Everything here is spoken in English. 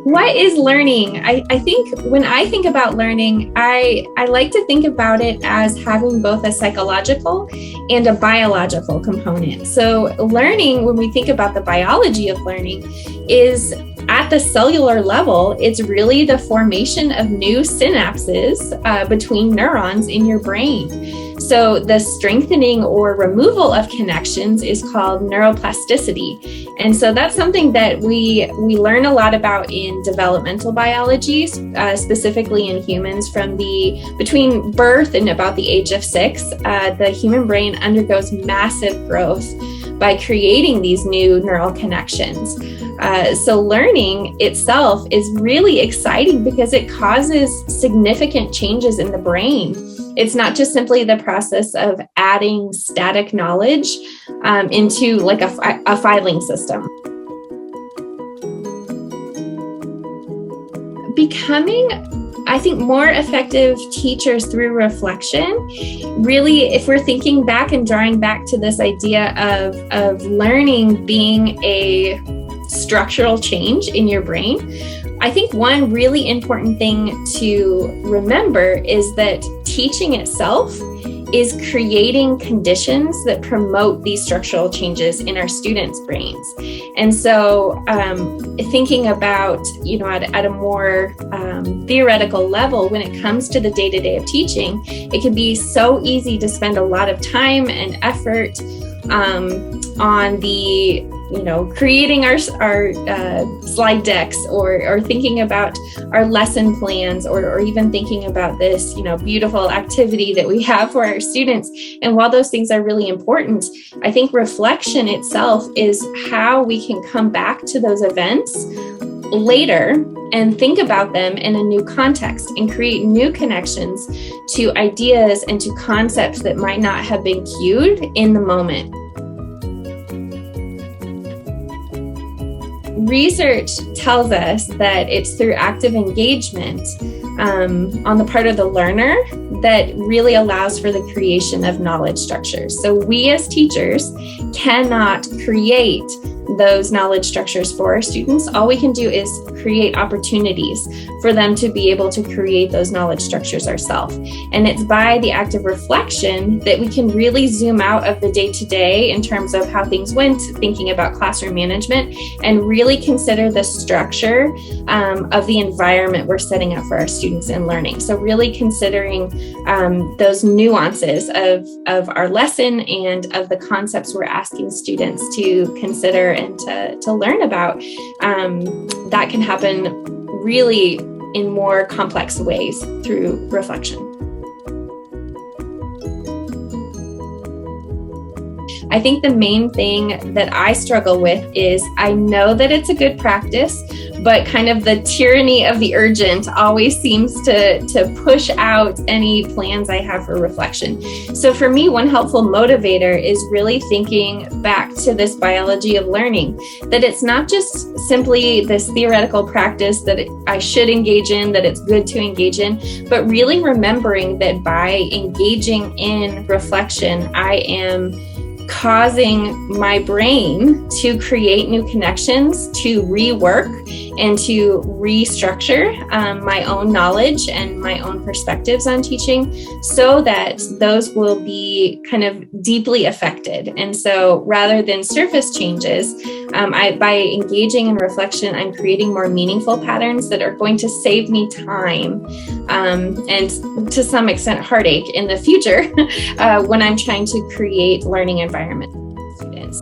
What is learning? I think when I think about learning, I like to think about it as having both a psychological and a biological component. So learning, when we think about the biology of learning, is at the cellular level, it's really the formation of new synapses between neurons in your brain. So the strengthening or removal of connections is called neuroplasticity. And so that's something that we learn a lot about in developmental biology, specifically in humans between birth and about the age of 6. The human brain undergoes massive growth by creating these new neural connections. So learning itself is really exciting because it causes significant changes in the brain. It's not just simply the process of adding static knowledge into like a filing system. Becoming, I think, more effective teachers through reflection. Really, if we're thinking back and drawing back to this idea of learning being a structural change in your brain, I think one really important thing to remember is that teaching itself is creating conditions that promote these structural changes in our students' brains. And so thinking about, at a more theoretical level, when it comes to the day-to-day of teaching, it can be so easy to spend a lot of time and effort on the creating our slide decks or thinking about our lesson plans or even thinking about this, beautiful activity that we have for our students. And while those things are really important, I think reflection itself is how we can come back to those events later and think about them in a new context and create new connections to ideas and to concepts that might not have been cued in the moment. Research tells us that it's through active engagement on the part of the learner that really allows for the creation of knowledge structures. So we as teachers cannot create those knowledge structures for our students. All we can do is create opportunities for them to be able to create those knowledge structures ourselves. And it's by the act of reflection that we can really zoom out of the day-to-day in terms of how things went, thinking about classroom management, and really consider the structure of the environment we're setting up for our students in learning. So really considering those nuances of our lesson and of the concepts we're asking students to consider and to learn about, that can happen really in more complex ways through reflection. I think the main thing that I struggle with is I know that it's a good practice, but kind of the tyranny of the urgent always seems to push out any plans I have for reflection. So for me, one helpful motivator is really thinking back to this biology of learning, that it's not just simply this theoretical practice that I should engage in, that it's good to engage in, but really remembering that by engaging in reflection, I am causing my brain to create new connections, to rework and to restructure my own knowledge and my own perspectives on teaching so that those will be kind of deeply affected. And so rather than surface changes, by engaging in reflection, I'm creating more meaningful patterns that are going to save me time and to some extent heartache in the future when I'm trying to create learning environments for students.